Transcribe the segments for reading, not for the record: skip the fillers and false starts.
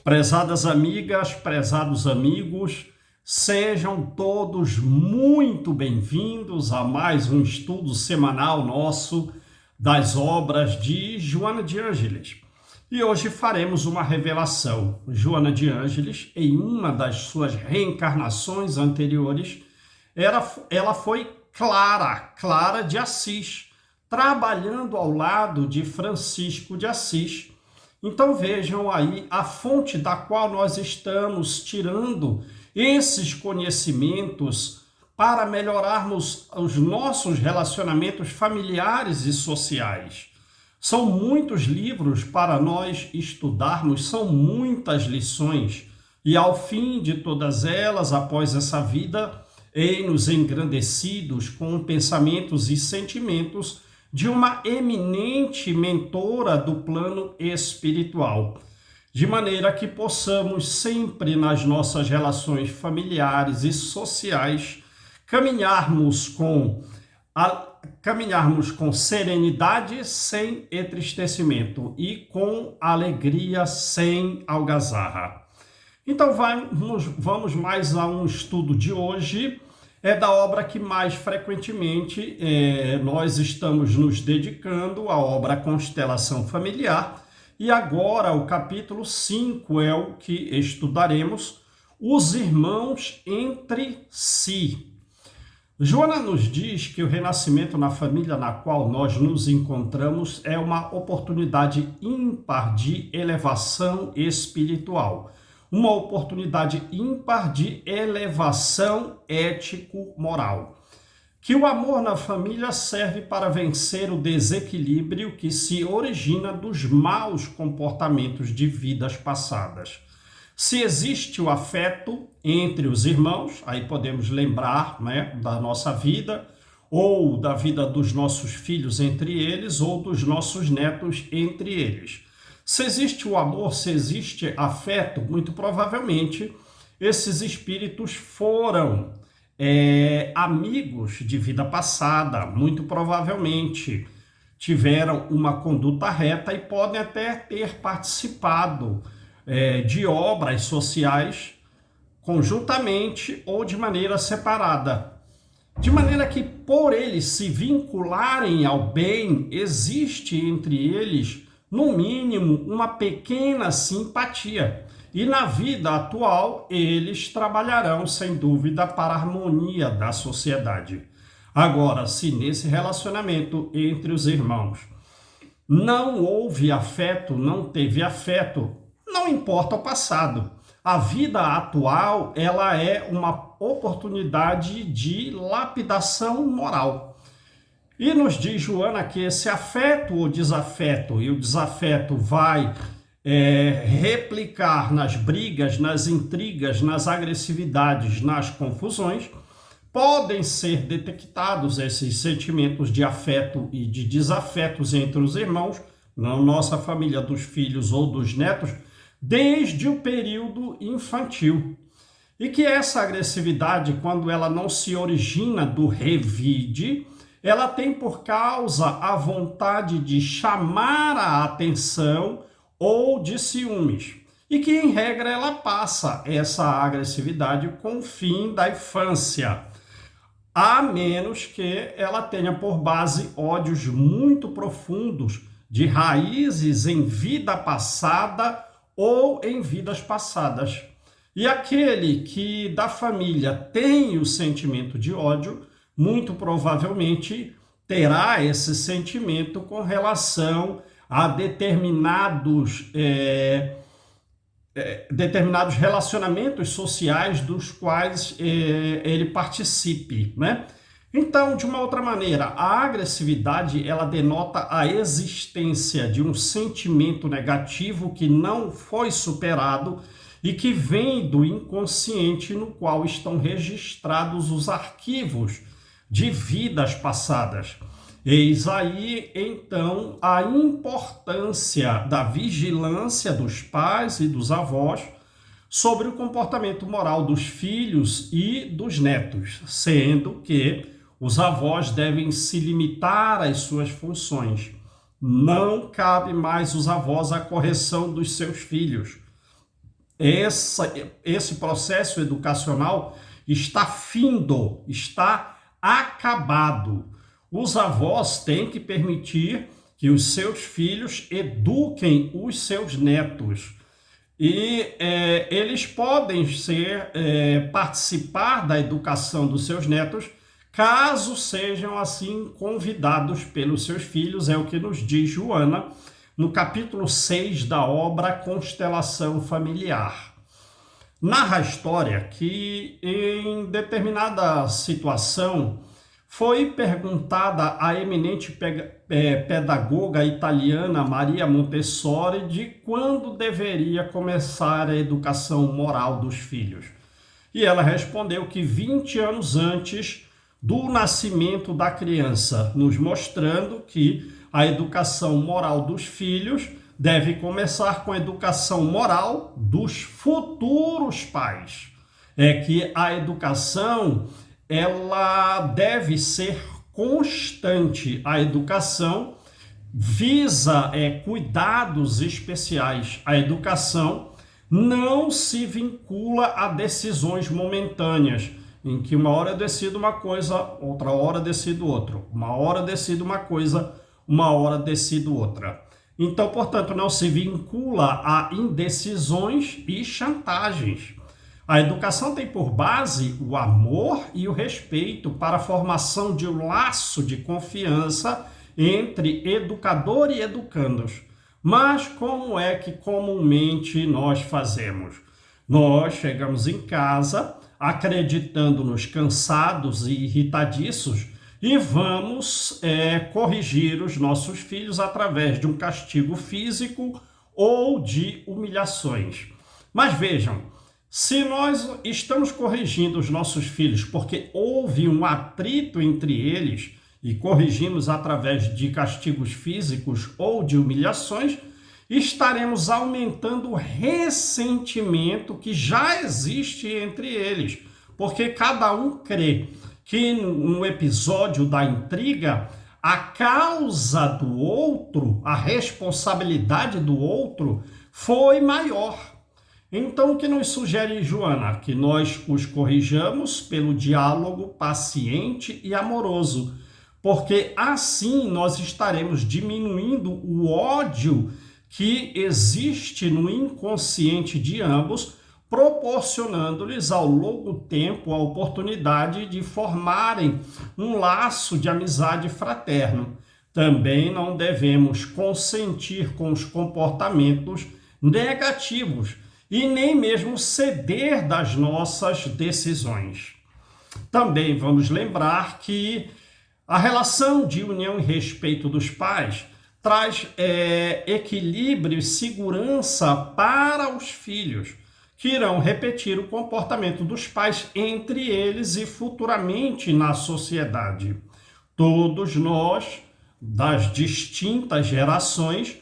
Prezadas amigas, prezados amigos, sejam todos muito bem-vindos a mais um estudo semanal nosso das obras de Joana de Ângeles. E hoje faremos uma revelação. Joana de Ângeles, em uma das suas reencarnações anteriores, ela foi Clara de Assis, trabalhando ao lado de Francisco de Assis. Então vejam aí a fonte da qual nós estamos tirando esses conhecimentos para melhorarmos os nossos relacionamentos familiares e sociais. São muitos livros para nós estudarmos, são muitas lições, e ao fim de todas elas, após essa vida, ei-nos engrandecidos com pensamentos e sentimentos de uma eminente mentora do plano espiritual, de maneira que possamos sempre nas nossas relações familiares e sociais caminharmos com serenidade sem entristecimento e com alegria sem algazarra. Então vamos mais a um estudo de hoje, é da obra que mais frequentemente nós estamos nos dedicando, a obra Constelação Familiar, e agora o capítulo 5 é o que estudaremos, os irmãos entre si. Joana nos diz que o renascimento na família na qual nós nos encontramos é uma oportunidade ímpar de elevação espiritual, uma oportunidade ímpar de elevação ético-moral. Que o amor na família serve para vencer o desequilíbrio que se origina dos maus comportamentos de vidas passadas. Se existe o afeto entre os irmãos, aí podemos lembrar, da nossa vida, ou da vida dos nossos filhos entre eles, ou dos nossos netos entre eles. Se existe o amor, se existe afeto, muito provavelmente esses espíritos foram amigos de vida passada, muito provavelmente tiveram uma conduta reta e podem até ter participado de obras sociais conjuntamente ou de maneira separada. De maneira que, por eles se vincularem ao bem, existe entre eles no mínimo, uma pequena simpatia. E na vida atual, eles trabalharão, sem dúvida, para a harmonia da sociedade. Agora, se nesse relacionamento entre os irmãos não houve afeto, não teve afeto, não importa o passado. A vida atual, ela é uma oportunidade de lapidação moral. E nos diz Joana que esse afeto ou desafeto, e o desafeto vai replicar nas brigas, nas intrigas, nas agressividades, nas confusões, podem ser detectados esses sentimentos de afeto e de desafetos entre os irmãos, na nossa família dos filhos ou dos netos, desde o período infantil. E que essa agressividade, quando ela não se origina do revide, ela tem por causa a vontade de chamar a atenção ou de ciúmes. E que, em regra, ela passa essa agressividade com o fim da infância, a menos que ela tenha por base ódios muito profundos de raízes em vida passada ou em vidas passadas. E aquele que da família tem o sentimento de ódio, muito provavelmente terá esse sentimento com relação a determinados relacionamentos sociais dos quais ele participe, Então, de uma outra maneira, a agressividade, ela denota a existência de um sentimento negativo que não foi superado e que vem do inconsciente no qual estão registrados os arquivos de vidas passadas. Eis aí, então, a importância da vigilância dos pais e dos avós sobre o comportamento moral dos filhos e dos netos, sendo que os avós devem se limitar às suas funções. Não cabe mais os avós à correção dos seus filhos. esse processo educacional está findo, está acabado. Os avós têm que permitir que os seus filhos eduquem os seus netos. E eles podem participar da educação dos seus netos, caso sejam assim convidados pelos seus filhos, é o que nos diz Joana, no capítulo 6 da obra Constelação Familiar. Narra a história que, em determinada situação, foi perguntada à eminente pedagoga italiana Maria Montessori de quando deveria começar a educação moral dos filhos. E ela respondeu que 20 anos antes do nascimento da criança, nos mostrando que a educação moral dos filhos deve começar com a educação moral dos futuros pais. É que a educação ela deve ser constante. A educação visa cuidados especiais. A educação não se vincula a decisões momentâneas, em que uma hora eu decido uma coisa, outra hora eu decido outra. Uma hora eu decido uma coisa, uma hora eu decido outra. Então, portanto, não se vincula a indecisões e chantagens. A educação tem por base o amor e o respeito para a formação de um laço de confiança entre educador e educandos. Mas como é que comumente nós fazemos? Nós chegamos em casa acreditando-nos cansados e irritadiços e vamos corrigir os nossos filhos através de um castigo físico ou de humilhações. Mas vejam, se nós estamos corrigindo os nossos filhos porque houve um atrito entre eles e corrigimos através de castigos físicos ou de humilhações, estaremos aumentando o ressentimento que já existe entre eles, porque cada um crê que no episódio da intriga, a causa do outro, a responsabilidade do outro foi maior. Então, o que nos sugere Joana? Que nós os corrijamos pelo diálogo paciente e amoroso, porque assim nós estaremos diminuindo o ódio que existe no inconsciente de ambos, proporcionando-lhes ao longo tempo a oportunidade de formarem um laço de amizade fraterno. Também não devemos consentir com os comportamentos negativos e nem mesmo ceder das nossas decisões. Também vamos lembrar que a relação de união e respeito dos pais traz equilíbrio e segurança para os filhos, que irão repetir o comportamento dos pais entre eles e futuramente na sociedade. Todos nós, das distintas gerações,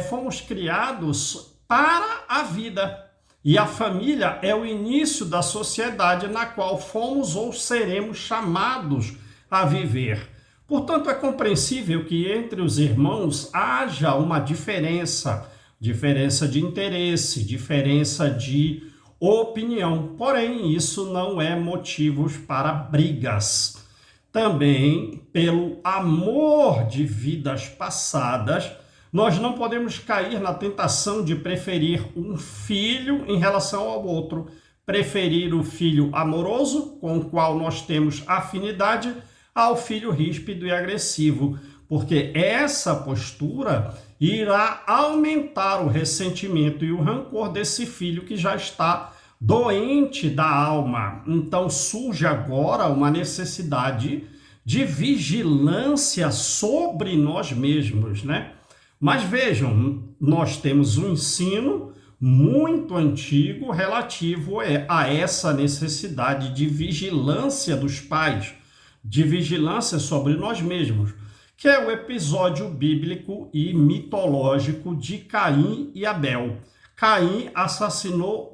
fomos criados para a vida. E a família é o início da sociedade na qual fomos ou seremos chamados a viver. Portanto, é compreensível que entre os irmãos haja uma diferença de interesse, diferença de opinião. Porém, isso não é motivos para brigas. Também, pelo amor de vidas passadas, nós não podemos cair na tentação de preferir um filho em relação ao outro. Preferir o filho amoroso, com o qual nós temos afinidade, ao filho ríspido e agressivo, porque essa postura irá aumentar o ressentimento e o rancor desse filho que já está doente da alma. Então surge agora uma necessidade de vigilância sobre nós mesmos, né? Mas vejam, nós temos um ensino muito antigo relativo a essa necessidade de vigilância dos pais, de vigilância sobre nós mesmos, que é o episódio bíblico e mitológico de Caim e Abel. Caim assassinou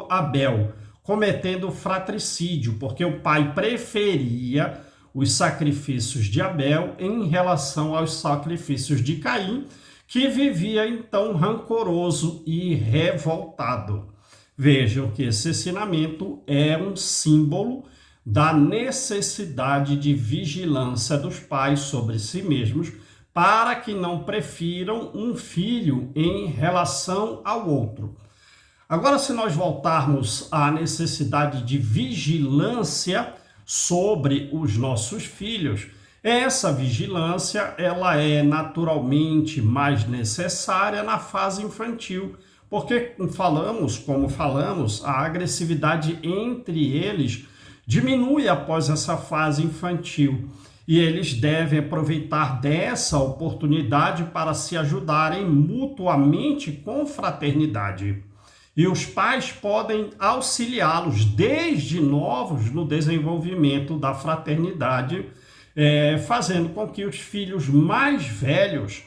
Abel, cometendo fratricídio, porque o pai preferia os sacrifícios de Abel em relação aos sacrifícios de Caim, que vivia então rancoroso e revoltado. Vejam que esse ensinamento é um símbolo da necessidade de vigilância dos pais sobre si mesmos, para que não prefiram um filho em relação ao outro. Agora, se nós voltarmos à necessidade de vigilância sobre os nossos filhos, essa vigilância ela é naturalmente mais necessária na fase infantil, porque como falamos, a agressividade entre eles diminui após essa fase infantil e eles devem aproveitar dessa oportunidade para se ajudarem mutuamente com fraternidade. E os pais podem auxiliá-los desde novos no desenvolvimento da fraternidade, fazendo com que os filhos mais velhos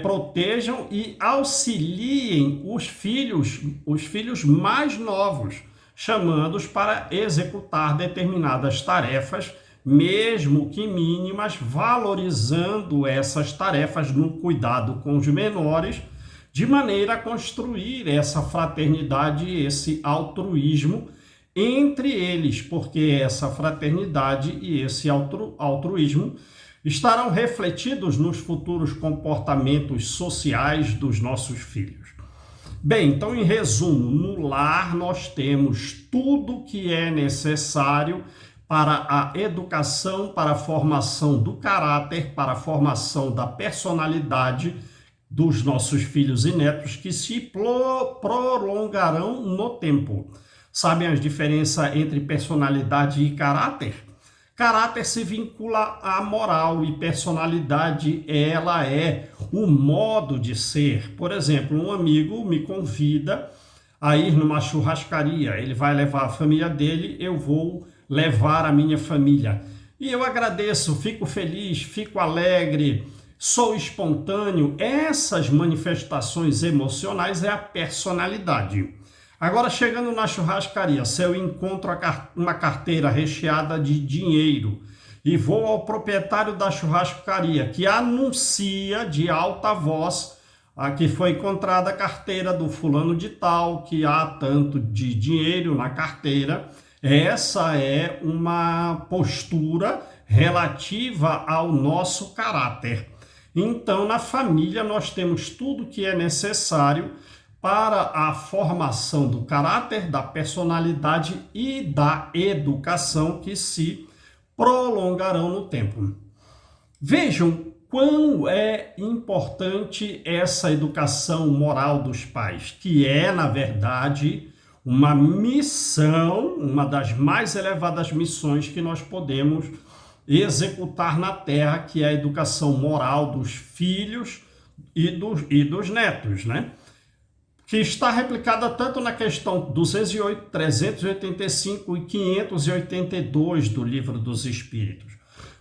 protejam e auxiliem os filhos mais novos, chamando-os para executar determinadas tarefas, mesmo que mínimas, valorizando essas tarefas no cuidado com os menores, de maneira a construir essa fraternidade, esse altruísmo entre eles, porque essa fraternidade e esse altruísmo estarão refletidos nos futuros comportamentos sociais dos nossos filhos. Bem, então, em resumo, no lar nós temos tudo que é necessário para a educação, para a formação do caráter, para a formação da personalidade dos nossos filhos e netos, que se prolongarão no tempo. Sabem as diferenças entre personalidade e caráter? Caráter se vincula à moral e personalidade, ela é o modo de ser. Por exemplo, um amigo me convida a ir numa churrascaria, ele vai levar a família dele, eu vou levar a minha família. E eu agradeço, fico feliz, fico alegre, sou espontâneo. Essas manifestações emocionais é a personalidade. Agora, chegando na churrascaria, se eu encontro uma carteira recheada de dinheiro e vou ao proprietário da churrascaria que anuncia de alta voz que foi encontrada a carteira do fulano de tal, que há tanto de dinheiro na carteira, essa é uma postura relativa ao nosso caráter. Então, na família, nós temos tudo que é necessário para a formação do caráter, da personalidade e da educação que se prolongarão no tempo. Vejam quão é importante essa educação moral dos pais, que é, na verdade, uma missão, uma das mais elevadas missões que nós podemos executar na Terra, que é a educação moral dos filhos e dos netos, né? Que está replicada tanto na questão 208, 385 e 582 do Livro dos Espíritos.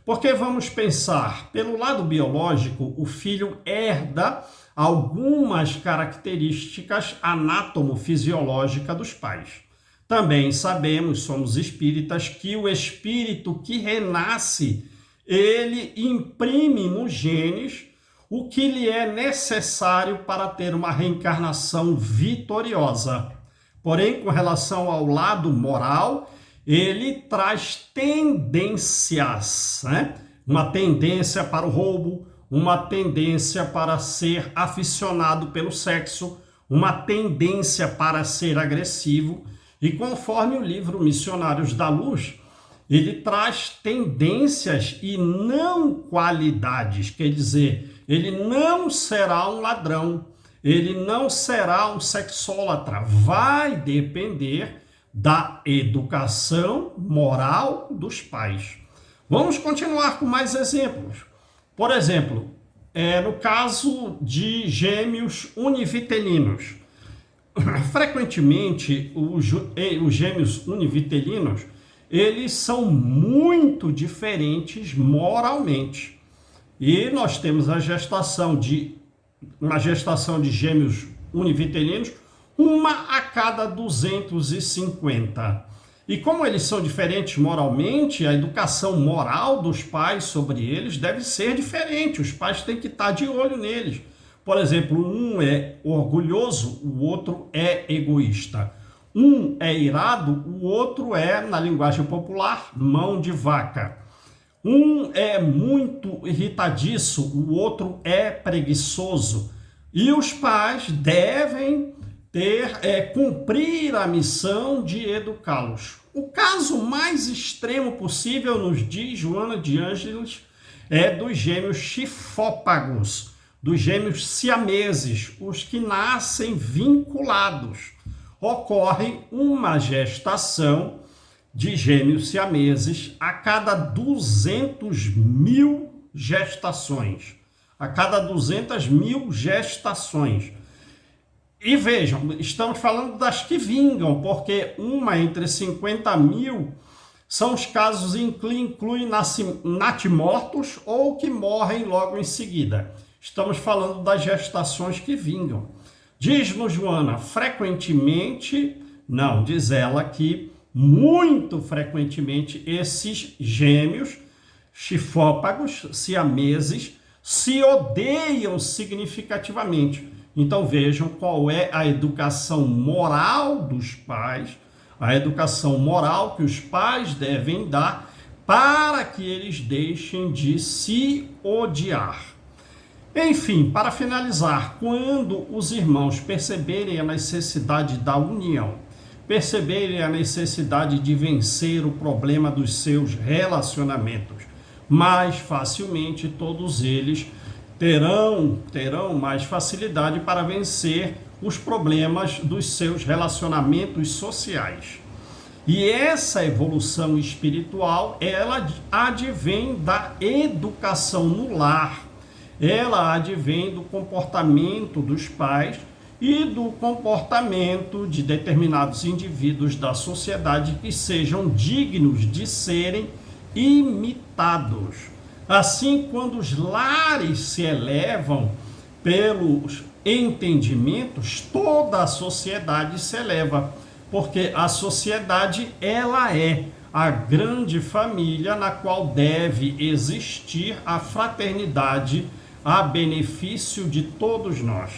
Porque vamos pensar, pelo lado biológico, o filho herda algumas características anatomofisiológicas dos pais. Também sabemos, somos espíritas, que o espírito que renasce, ele imprime nos genes o que lhe é necessário para ter uma reencarnação vitoriosa. Porém, com relação ao lado moral, ele traz tendências, né? Uma tendência para o roubo, uma tendência para ser aficionado pelo sexo, uma tendência para ser agressivo. E conforme o livro Missionários da Luz, ele traz tendências e não qualidades, quer dizer, ele não será um ladrão, ele não será um sexólatra, vai depender da educação moral dos pais. Vamos continuar com mais exemplos. Por exemplo, no caso de gêmeos univitelinos, frequentemente os gêmeos univitelinos, eles são muito diferentes moralmente. E nós temos uma gestação de gêmeos univitelinos, uma a cada 250. E como eles são diferentes moralmente, a educação moral dos pais sobre eles deve ser diferente. Os pais têm que estar de olho neles, Por exemplo, um é orgulhoso, o outro é egoísta. Um é irado, o outro é, na linguagem popular, mão de vaca. Um é muito irritadiço, o outro é preguiçoso. E os pais devem cumprir a missão de educá-los. O caso mais extremo possível, nos diz Joana de Ângeles, é dos gêmeos chifópagos, dos gêmeos siameses, os que nascem vinculados. Ocorre uma gestação de gêmeos siameses a cada 200.000 gestações. A cada 200.000 gestações. E vejam, estamos falando das que vingam, porque uma entre 50.000 são os casos que incluem natimortos ou que morrem logo em seguida. Estamos falando das gestações que vingam. Diz-nos Joana, frequentemente, não, diz ela que muito frequentemente esses gêmeos chifópagos, siameses, se odeiam significativamente. Então vejam qual é a educação moral dos pais, a educação moral que os pais devem dar para que eles deixem de se odiar. Enfim, para finalizar, quando os irmãos perceberem a necessidade da união, perceberem a necessidade de vencer o problema dos seus relacionamentos, mais facilmente todos eles terão mais facilidade para vencer os problemas dos seus relacionamentos sociais. E essa evolução espiritual, ela advém da educação no lar, ela advém do comportamento dos pais e do comportamento de determinados indivíduos da sociedade que sejam dignos de serem imitados. Assim, quando os lares se elevam pelos entendimentos, toda a sociedade se eleva, porque a sociedade, ela é a grande família na qual deve existir a fraternidade a benefício de todos nós.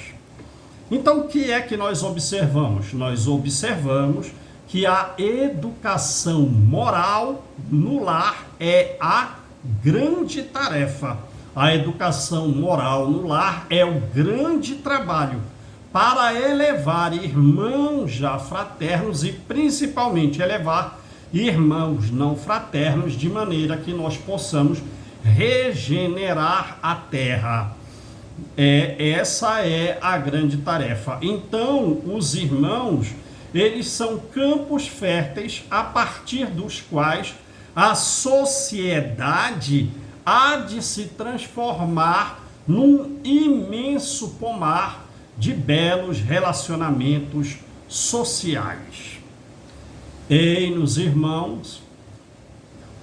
Então, o que é que nós observamos? Nós observamos que a educação moral no lar é a grande tarefa. A educação moral no lar é o grande trabalho para elevar irmãos já fraternos e principalmente elevar irmãos não fraternos de maneira que nós possamos regenerar a terra. Essa é a grande tarefa. Então, os irmãos, eles são campos férteis a partir dos quais a sociedade há de se transformar num imenso pomar de belos relacionamentos sociais. Ei-nos, irmãos,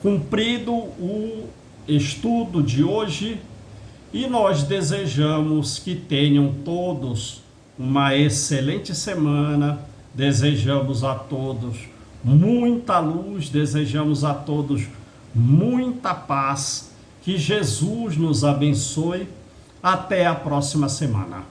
cumprido o estudo de hoje, e nós desejamos que tenham todos uma excelente semana, desejamos a todos muita luz, desejamos a todos muita paz, que Jesus nos abençoe. Até a próxima semana.